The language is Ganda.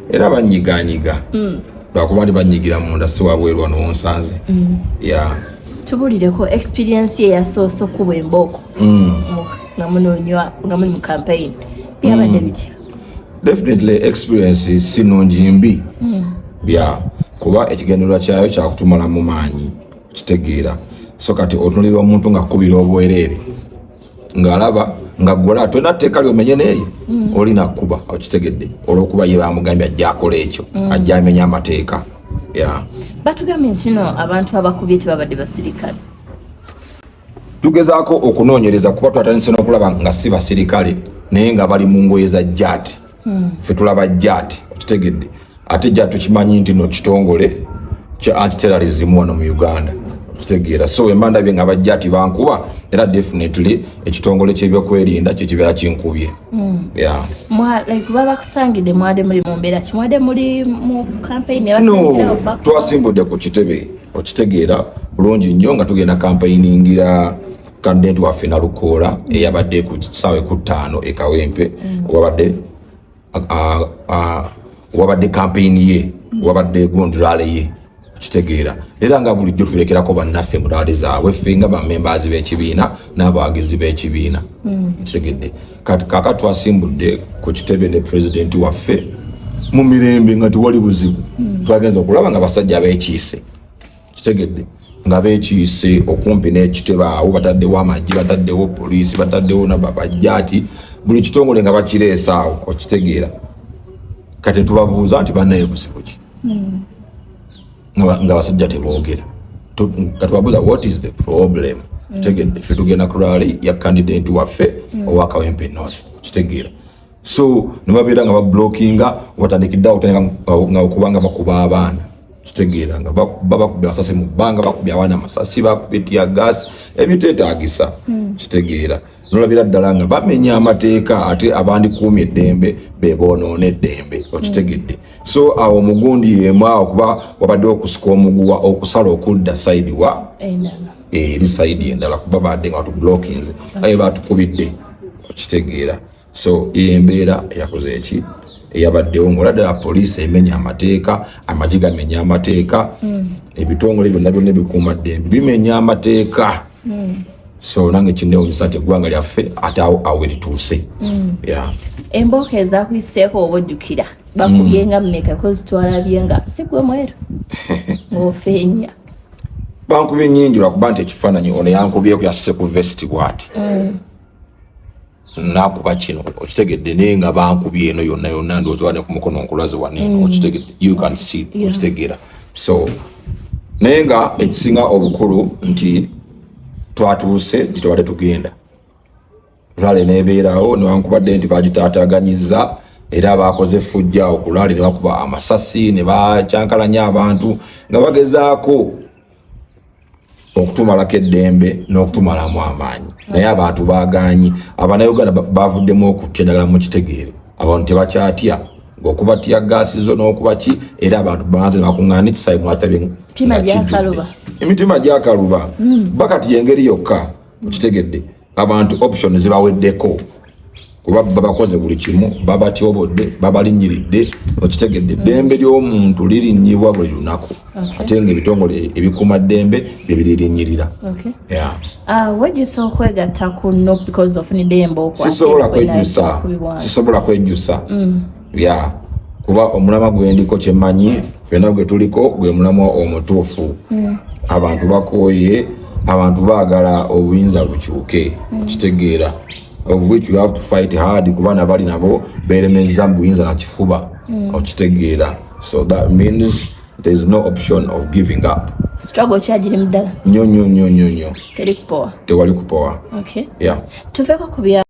era banyiganyiga lwakuba ndi banyigira munda si wabweru wano wonsanze tubulireko experience ye yasoosa okuba embooko nga munonywa nga muli mu campaign byabadde bitya? Definitely experience si nungi mbi kuba ekigendererwa kyayo kyakutumala mu maanyi kitegeera so kati otunulira omuntu nga kubira obwereere ng'alaba nga gwola tolina tteeka lyomenye neeye olina kuba okitegedde olw'okuba ye bamugambye ajja akola ekyo ajja amenya amateeka. Batugambye nti no abantu abakubye tebabadde basirikale. Tugezaako okunoonyereza kuba twatandise n'okulaba nga si basirikale naye nga bali mu ngoye za jjaati. Ffe tulaba jjaati okitegedde ate jjaati tukimanyi nti no kitongole kya anti-terrorism wano mu Uganda kitegeera so embandabye nga bajjaati bankuba era definitely ekitongole ky'ebyokwerinda kyekibeera kinkubye. Like baba kusangide mwade muri mu mbeera ki mwade muri mu campaign twasimbudde ku kitebe okitegeera bulungi nnyo nga tugenda campaigningira candidate waffe Nalukoola eyabadde ku ssaawa 5 e Kawempe wabadde campaign ye wabadde gondrale ye kitegeera era nga bulijjo tulekerako bannaffe mu dawadi zaabwe ffe nga bammembers b'ekibiina n'abawagizi b'ekibiina kitegedde kaka twasimbudde ku kitebe ne president waffe mu mirembe nga tewali buzibu twagenza okulaba nga basajja abeekiise kitegedde nga beekiise okumpi n'ekitebe awo bataddewo amagye bataddewo poliisi bataddewo n'abajjaati buli kitongole nga bakireesa awo okitegeera kati tubabuuza nti bannaye buzibu ki nga basajja teboogera katubabuuza what is the problem kitegedde ffe tugenda ku rally ya candidate waffe owa Kawempe North kitegeera so nebabeera nga bablockinga watandikiddeawo nga okubanga bakuba abaana kitegeera nga babakubya amasasi mu bbanga bakubya abaana amasasi bakubya tear gas ebiteetaagisa kitegeera nolabira ddala nga bamenya amateeka ate abandikuumye eddembe beboonoona eddembe okitegedde so awo omugundi yemu awo kuba wabaddewo okusika omuguwa okusala okudda sayidi wa eri sayidi endala kuba badde nga watublockinze aye batukubidde okitegeera so embeera yakoze eki eyabaddewo ng'oladala poliisi emenya amateeka amagye gamenya amateeka ebitongole byonna byonna ebikuuma ddembe bimenya amateeka so nange kinewunyisa nti eggwanga lyaffe ate awo erituuse. Embooko ezakwiseeko oba ojjukira bakubye nga mmeka kozi twalabye nga si gwe mweru ng'ofeenya bankubye nnyingi lwakuba nti ekifaananyi ono yankubyeko yasse ku vesti bw'ati nakuba kino okitegedde naye nga bankubye eno yonna yonna ndowooza ne ku mukono nkulaze waneeno okitegedde you can see okitegeera so naye nga ekisinga obukulu nti twatuuse titwale tugenda rale nebeerawo newankubadde nti bagitaataganyizza era bakoze fujja okulali ne bakuba amasasi ne bakyankalanya abantu nga bagezaako okutumalako eddembe n'okutumalamu amaanyi naye abantu baagaanyi abannayuganda bavuddemu okutya njagala mukitegeere abantu tebakyatya ng'okubatya gaasi zo n'okuba ki era abantu banze ne bakuŋŋaanitisa mwatabye emitima gyakaluba bakati yengeri yokka okitegedde abantu option zibaweddeko kuba babakoze buli kimu babatyobodde babalinyiridde okitegedde ddembe ly'omuntu lirinnyibwa buli lunaku ate nga ebitongole ebikuuma ddembe bye biririnyirira. Wejjusa okwegatta kuno because of nidembo sisobola kwejjusa kuba omulama gwendiko kyemanyi ffenna gwe tuliko gwe mulama omutuufu abantu bakooye abantu baagala obuyinza bukyuke kitegeera of which you have to fight hard kuba nabali nabo beeremeza mu buyinza na kifuba okitegeera so that means there is no option of giving up. Struggle kyagiri muddala nnyo teri kupowa tewali kupowa tuveeko ku bya